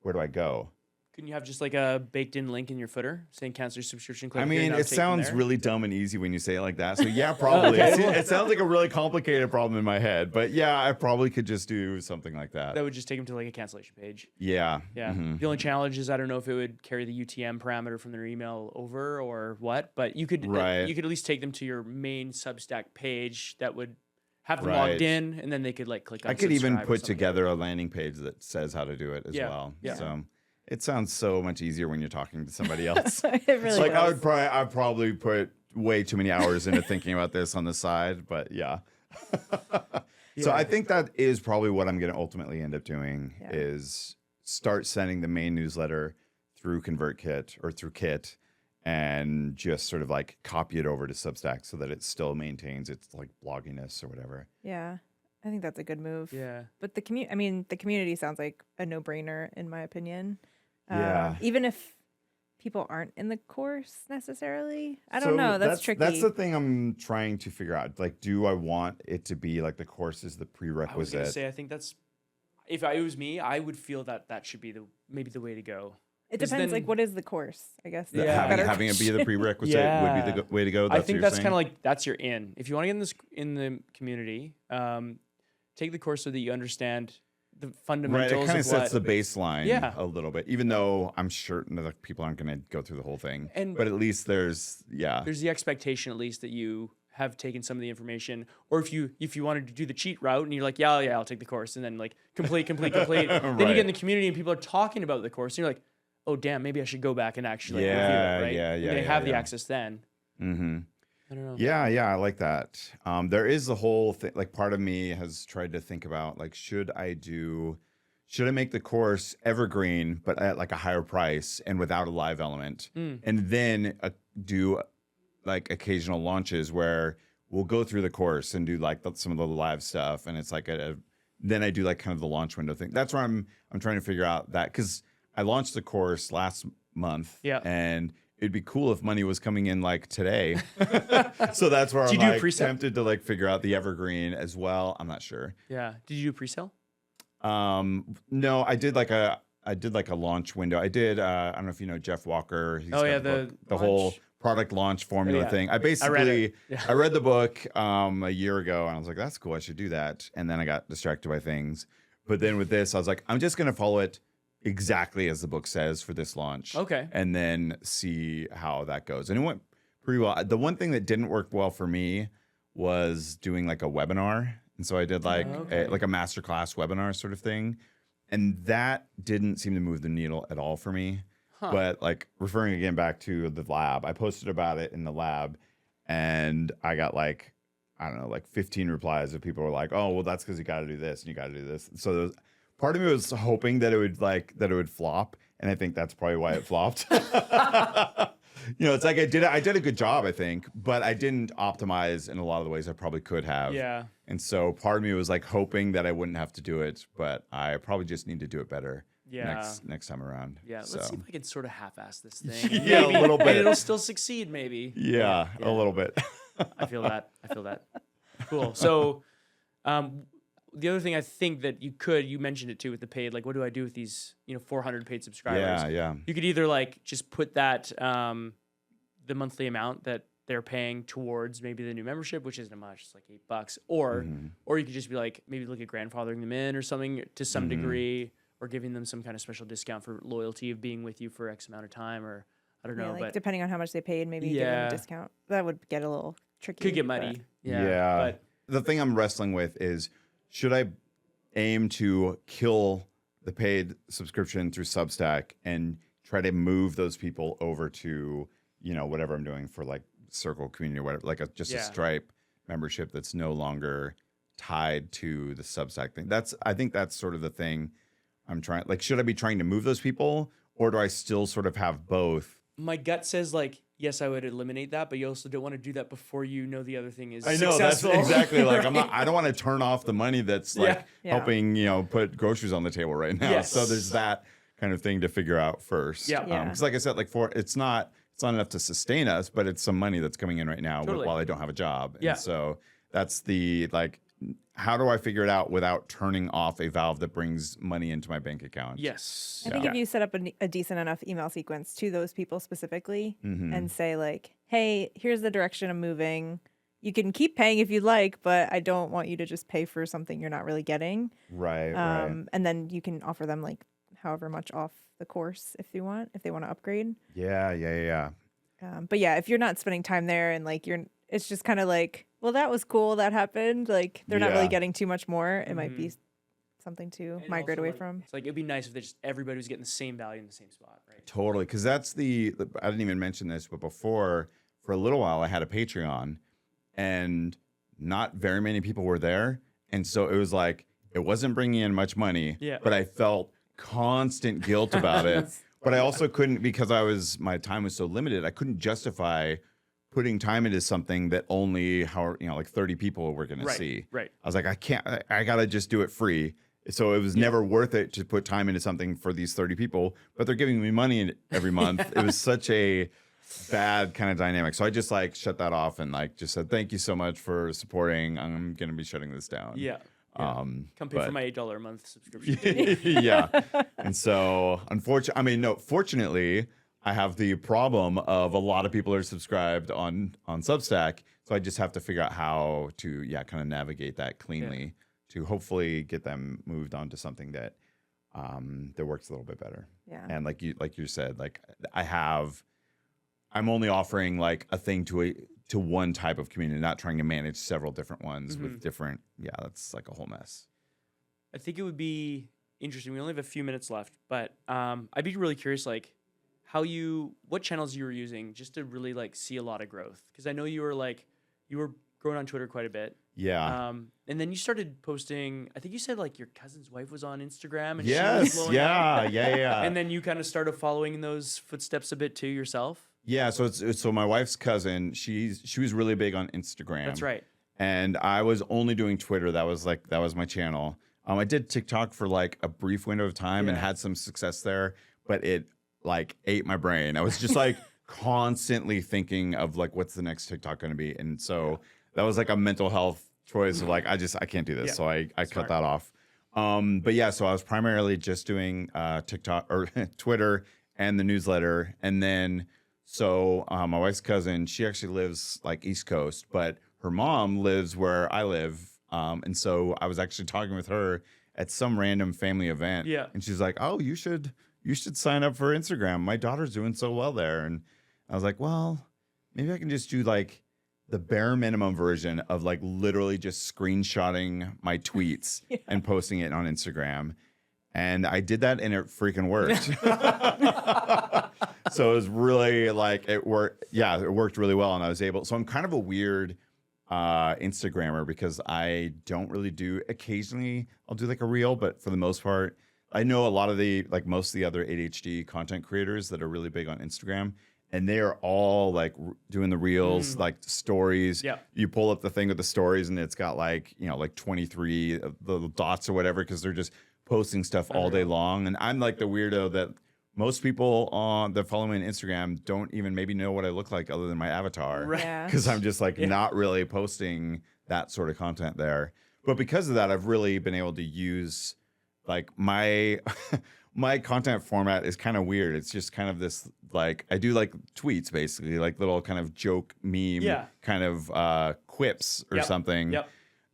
[SPEAKER 1] where do I go?
[SPEAKER 3] Couldn't you have just like a baked in link in your footer saying cancel your subscription? Click
[SPEAKER 1] it sounds really dumb and easy when you say it like that. So yeah, probably. It sounds like a really complicated problem in my head, but yeah, I probably could just do something like that.
[SPEAKER 3] That would just take them to like a cancellation page.
[SPEAKER 1] Yeah.
[SPEAKER 3] Yeah. The only challenge is I don't know if it would carry the UTM parameter from their email over or what, but you could at least take them to your main Substack page that would have them logged in, and then they could like click on.
[SPEAKER 1] I could even put together a landing page that says how to do it as well.
[SPEAKER 3] Yeah.
[SPEAKER 1] So it sounds so much easier when you're talking to somebody else.
[SPEAKER 2] It really
[SPEAKER 1] like
[SPEAKER 2] does.
[SPEAKER 1] I'd probably put way too many hours into thinking about this on the side, but yeah. So I think that is probably what I'm going to ultimately end up doing is start sending the main newsletter through ConvertKit or through Kit and just sort of like copy it over to Substack so that it still maintains its like blogginess or whatever.
[SPEAKER 2] Yeah. I think that's a good move.
[SPEAKER 3] Yeah.
[SPEAKER 2] But the community sounds like a no-brainer in my opinion.
[SPEAKER 1] Yeah.
[SPEAKER 2] Even if people aren't in the course necessarily. I don't know. That's tricky.
[SPEAKER 1] That's the thing I'm trying to figure out. Like, do I want it to be like the course is the prerequisite?
[SPEAKER 3] I was gonna say, I think that's, if it was me, I would feel that should be maybe the way to go.
[SPEAKER 2] It depends, like, what is the course, I guess.
[SPEAKER 1] Having it be the prerequisite would be the way to go.
[SPEAKER 3] I think that's kind of like, that's your in. If you want to get in the community, take the course so that you understand the fundamentals.
[SPEAKER 1] Right, it kind of sets the baseline
[SPEAKER 3] a
[SPEAKER 1] little bit, even though I'm sure the people aren't going to go through the whole thing. But at least there's the
[SPEAKER 3] expectation, at least, that you have taken some of the information. Or if you wanted to do the cheat route and you're like, yeah, I'll take the course, and then like complete. Then you get in the community and people are talking about the course, and you're like, oh damn, maybe I should go back and actually review it, right? They have the access then.
[SPEAKER 1] Mm-hmm.
[SPEAKER 3] I don't know.
[SPEAKER 1] Yeah, I like that. There is the whole thing, like part of me has tried to think about, like, should I make the course evergreen, but at like a higher price and without a live element, and then do like occasional launches where we'll go through the course and do like some of the live stuff. And it's like then I do like kind of the launch window thing. That's where I'm trying to figure out that, because I launched the course last month, and it'd be cool if money was coming in like today. So that's where I'm like tempted to like figure out the evergreen as well. I'm not sure.
[SPEAKER 3] Yeah. Did you do pre-sale?
[SPEAKER 1] No, I did like a launch window. I did. I don't know if you know Jeff Walker. He's got the whole product launch formula thing. I read the book a year ago, and I was like, that's cool. I should do that. And then I got distracted by things. But then with this, I was like, I'm just gonna follow it exactly as the book says for this launch.
[SPEAKER 3] Okay.
[SPEAKER 1] And then see how that goes. And it went pretty well. The one thing that didn't work well for me was doing like a webinar. And so I did like a masterclass webinar sort of thing. And that didn't seem to move the needle at all for me. Huh. But like referring again back to the lab, I posted about it in the lab, and I got like, I don't know, like 15 replies of people were like, oh, well, that's because you got to do this and you got to do this. So part of me was hoping that it would flop, and I think that's probably why it flopped. It's like I did a good job, I think, but I didn't optimize in a lot of the ways I probably could have.
[SPEAKER 3] Yeah.
[SPEAKER 1] And so part of me was like hoping that I wouldn't have to do it, but I probably just need to do it better. Next time around.
[SPEAKER 3] Yeah, let's see if I can sort of half-ass this thing.
[SPEAKER 1] A little bit.
[SPEAKER 3] And it'll still succeed, maybe.
[SPEAKER 1] Yeah, a little bit.
[SPEAKER 3] I feel that. Cool. So, the other thing I think that you mentioned it too with the paid, like, what do I do with these, 400 paid subscribers?
[SPEAKER 1] Yeah.
[SPEAKER 3] You could either like just put that, the monthly amount that they're paying towards maybe the new membership, which isn't much, it's like $8, or you could just be like, maybe look at grandfathering them in or something to some degree, or giving them some kind of special discount for loyalty of being with you for X amount of time, or I don't know.
[SPEAKER 2] Like
[SPEAKER 3] but
[SPEAKER 2] depending on how much they paid, maybe give them a discount. That would get a little tricky.
[SPEAKER 3] Could get muddy.
[SPEAKER 1] But the thing I'm wrestling with is, should I aim to kill the paid subscription through Substack and try to move those people over to, whatever I'm doing for like Circle Community or whatever, like a Stripe membership that's no longer tied to the Substack thing. I think that's sort of the thing I'm trying. Like, should I be trying to move those people, or do I still sort of have both?
[SPEAKER 3] My gut says like, yes, I would eliminate that, but you also don't want to do that before the other thing is
[SPEAKER 1] I know,
[SPEAKER 3] successful.
[SPEAKER 1] That's exactly like I don't want to turn off the money that's like helping, put groceries on the table right now.
[SPEAKER 3] Yes.
[SPEAKER 1] So there's that kind of thing to figure out first.
[SPEAKER 3] Yeah.
[SPEAKER 1] Because like I said, like it's not enough to sustain us, but it's some money that's coming in right now while I don't have a job.
[SPEAKER 3] Yeah.
[SPEAKER 1] And so that's the like, how do I figure it out without turning off a valve that brings money into my bank account?
[SPEAKER 3] Yes.
[SPEAKER 2] I think if you set up a decent enough email sequence to those people specifically and say like, hey, here's the direction I'm moving. You can keep paying if you'd like, but I don't want you to just pay for something you're not really getting.
[SPEAKER 1] Right.
[SPEAKER 2] And then you can offer them like however much off the course if they want to upgrade.
[SPEAKER 1] Yeah.
[SPEAKER 2] But yeah, if you're not spending time there and like it's just kind of like, well, that was cool. That happened. Like they're not really getting too much more. It might be something to migrate away from.
[SPEAKER 3] It's like, it'd be nice if everybody was getting the same value in the same spot, right?
[SPEAKER 1] Totally. Because that's I didn't even mention this, but before, for a little while, I had a Patreon and not very many people were there. And so it was like, it wasn't bringing in much money, but I felt constant guilt about it. But I also couldn't, because my time was so limited, I couldn't justify putting time into something that only like 30 people were going to see.
[SPEAKER 3] Right.
[SPEAKER 1] I was like, I got to just do it free So it was never worth it to put time into something for these 30 people, but they're giving me money every month. It was such a bad kind of dynamic. So I just like shut that off and like just said, thank you so much for supporting. I'm going to be shutting this down.
[SPEAKER 3] Yeah. Come pay for my $8 a month subscription.
[SPEAKER 1] Yeah. And so fortunately, I have the problem of a lot of people are subscribed on Substack. So I just have to figure out how to, kind of navigate that cleanly to hopefully get them moved on to something that works a little bit better.
[SPEAKER 2] Yeah.
[SPEAKER 1] And like you said, like I'm only offering like a thing to one type of community, not trying to manage several different ones with different. Yeah, that's like a whole mess.
[SPEAKER 3] I think it would be interesting. We only have a few minutes left, but I'd be really curious, like what channels you were using just to really like see a lot of growth. Because I know you were growing on Twitter quite a bit.
[SPEAKER 1] Yeah.
[SPEAKER 3] And then you started posting, I think you said like your cousin's wife was on Instagram. And
[SPEAKER 1] yes.
[SPEAKER 3] She was blowing up.
[SPEAKER 1] Yeah.
[SPEAKER 3] And then you kind of started following in those footsteps a bit too yourself.
[SPEAKER 1] Yeah, so my wife's cousin, she was really big on Instagram.
[SPEAKER 3] That's right.
[SPEAKER 1] And I was only doing Twitter. That was my channel. I did TikTok for like a brief window of time and had some success there, but it like ate my brain. I was just like constantly thinking of like what's the next TikTok going to be, and so that was like a mental health choice of like I can't do this, so I cut that off. But yeah, so I was primarily just doing TikTok or Twitter and the newsletter, and then. So my wife's cousin, she actually lives like East Coast, but her mom lives where I live. And so I was actually talking with her at some random family event.
[SPEAKER 3] Yeah.
[SPEAKER 1] And she's like, oh, you should sign up for Instagram. My daughter's doing so well there. And I was like, well, maybe I can just do like the bare minimum version of like literally just screenshotting my tweets and posting it on Instagram. And I did that and it freaking worked. So it was really like it worked. Yeah, it worked really well. And I was able. So I'm kind of a weird Instagrammer because I don't really do. Occasionally I'll do like a reel, but for the most part, I know a lot of most of the other ADHD content creators that are really big on Instagram. And they are all like doing the reels, like stories.
[SPEAKER 3] Yeah.
[SPEAKER 1] You pull up the thing with the stories and it's got like, like 23 little dots or whatever because they're just posting stuff all day long. And I'm like the weirdo that most people that follow me on Instagram don't even maybe know what I look like other than my avatar.
[SPEAKER 3] Right.
[SPEAKER 1] Because I'm just like not really posting that sort of content there. But because of that, I've really been able to use like my content format is kind of weird. It's just kind of this like I do like tweets basically, like little kind of joke meme kind of quips or something.
[SPEAKER 3] Yep.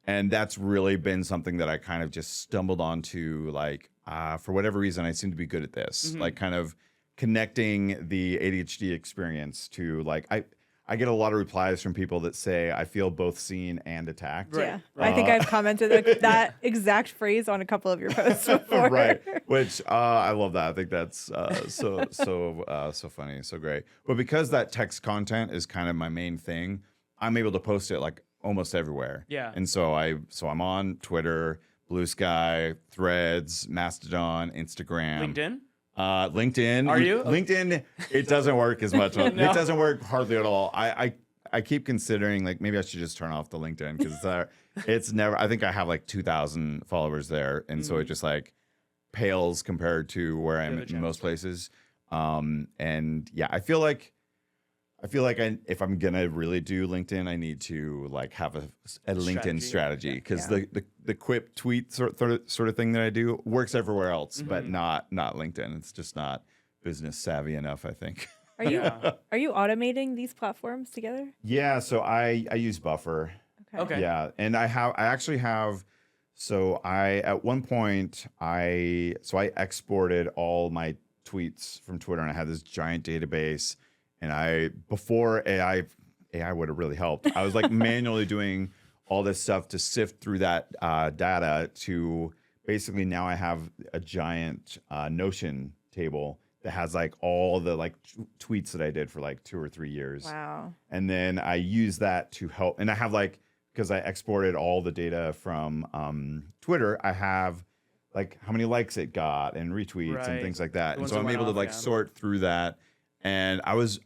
[SPEAKER 1] And that's really been something that I kind of just stumbled onto, like, for whatever reason, I seem to be good at this, like kind of connecting the ADHD experience to like, I get a lot of replies from people that say, I feel both seen and attacked.
[SPEAKER 2] Yeah. I think I've commented that exact phrase on a couple of your posts before.
[SPEAKER 1] Right. Which I love that. I think that's so funny, so great. But because that text content is kind of my main thing, I'm able to post it like almost everywhere.
[SPEAKER 3] Yeah.
[SPEAKER 1] And so I'm on Twitter, Blue Sky, Threads, Mastodon, Instagram. LinkedIn.
[SPEAKER 3] Are you?
[SPEAKER 1] LinkedIn, it doesn't work as much. No. It doesn't work hardly at all. I keep considering like maybe I should just turn off the LinkedIn because it's never, I think I have like 2,000 followers there. And so it just like pales compared to where I'm in most places. And yeah, I feel like if I'm gonna really do LinkedIn, I need to like have a LinkedIn strategy because the quip tweet sort of thing that I do works everywhere else, but not LinkedIn. It's just not business savvy enough, I think.
[SPEAKER 2] Are you automating these platforms together?
[SPEAKER 1] Yeah, so I use Buffer.
[SPEAKER 3] Okay.
[SPEAKER 1] Yeah, and I actually have. So at one point I exported all my tweets from Twitter, and I had this giant database. And before AI would have really helped. I was like manually doing all this stuff to sift through that data to basically now I have a giant Notion table that has like all the like tweets that I did for like 2 or 3 years.
[SPEAKER 2] Wow.
[SPEAKER 1] And then I use that to help. And I have like, because I exported all the data from Twitter, I have like how many likes it got and retweets and things like that. And so I'm able to like sort through that. And I was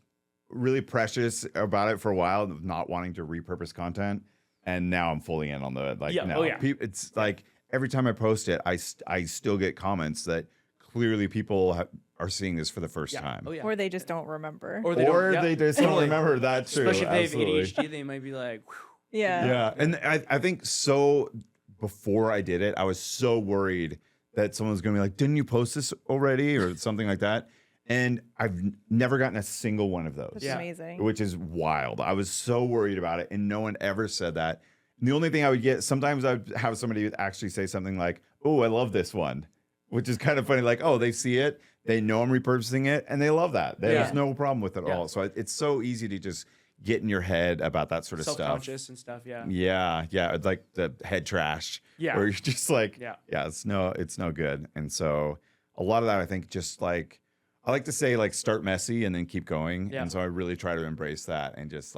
[SPEAKER 1] really precious about it for a while, not wanting to repurpose content. And now I'm fully in on the like. It's like every time I post it, I still get comments that clearly people are seeing this for the first time.
[SPEAKER 3] Oh, yeah.
[SPEAKER 2] Or they just don't remember.
[SPEAKER 3] Or
[SPEAKER 1] they just don't remember that too.
[SPEAKER 3] Especially if they
[SPEAKER 1] Absolutely.
[SPEAKER 3] have ADHD, they might be like, whew.
[SPEAKER 2] Yeah.
[SPEAKER 1] Yeah. And I think so before I did it, I was so worried that someone was going to be like, didn't you post this already? Or something like that. And I've never gotten a single one of those.
[SPEAKER 2] That's amazing.
[SPEAKER 1] Which is wild. I was so worried about it. And no one ever said that. And the only thing I would get, sometimes I would have somebody actually say something like, oh, I love this one. Which is kind of funny. Like, oh, they see it. They know I'm repurposing it. And they love that. There's no problem with it at all. So it's so easy to just get in your head about that sort of stuff.
[SPEAKER 3] Self-conscious and stuff, yeah.
[SPEAKER 1] Yeah, it's like the head trash.
[SPEAKER 3] Yeah.
[SPEAKER 1] Where you're just like, it's no good. And so a lot of that, I think, just like, I like to say, like, start messy and then keep going. And so I really try to embrace that and just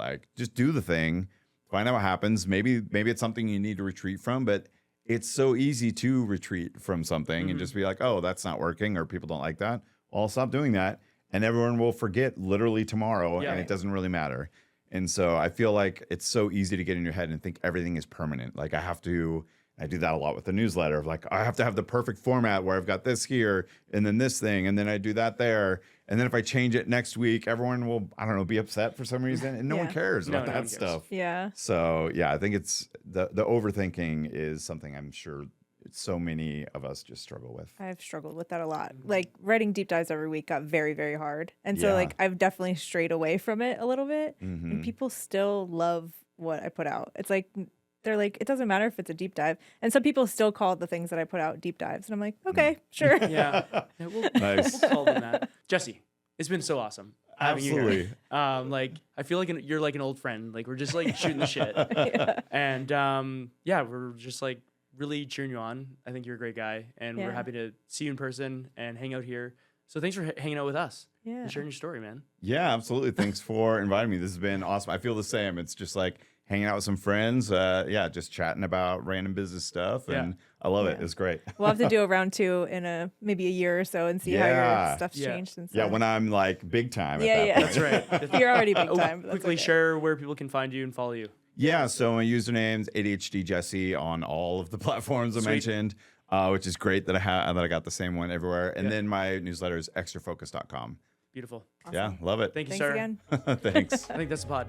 [SPEAKER 1] do the thing, find out what happens. Maybe it's something you need to retreat from, but it's so easy to retreat from something and just be like, oh, that's not working, or people don't like that. Well, I'll stop doing that. And everyone will forget literally tomorrow, and it doesn't really matter. And so I feel like it's so easy to get in your head and think everything is permanent. Like I do that a lot with the newsletter of like, I have to have the perfect format where I've got this here and then this thing, and then I do that there. And then if I change it next week, everyone will, I don't know, be upset for some reason. And no one cares about that stuff.
[SPEAKER 2] Yeah.
[SPEAKER 1] So yeah, I think it's the overthinking is something I'm sure so many of us just struggle with.
[SPEAKER 2] I've struggled with that a lot. Like writing deep dives every week got very, very hard. And so like I've definitely strayed away from it a little bit. And people still love what I put out. It's like, they're like, it doesn't matter if it's a deep dive. And some people still call the things that I put out deep dives. And I'm like, okay, sure.
[SPEAKER 1] Nice.
[SPEAKER 3] We'll call them that. Jesse, it's been so awesome having you here. Like, I feel like you're like an old friend. Like, we're just like shooting the shit. And we're just like really cheering you on. I think you're a great guy. And we're happy to see you in person and hang out here. So thanks for hanging out with us and sharing your story, man.
[SPEAKER 1] Yeah, absolutely. Thanks for inviting me. This has been awesome. I feel the same. It's just like hanging out with some friends, just chatting about random business stuff, and I love it. It's great.
[SPEAKER 2] We'll have to do a round 2 in maybe a year or so and see how your stuff's changed since then.
[SPEAKER 1] When I'm like big time. At that point.
[SPEAKER 3] That's right.
[SPEAKER 2] You're already big time.
[SPEAKER 3] Quickly share where people can find you and follow you.
[SPEAKER 1] Yeah, so my username's ADHD Jesse on all of the platforms I mentioned, which is great that I got the same one everywhere. And then my newsletter is extrafocus.com.
[SPEAKER 3] Beautiful.
[SPEAKER 2] Awesome.
[SPEAKER 1] Yeah, love it.
[SPEAKER 3] Thank you,
[SPEAKER 2] Thanks
[SPEAKER 3] sir.
[SPEAKER 2] again.
[SPEAKER 1] Thanks.
[SPEAKER 3] I think that's the pod.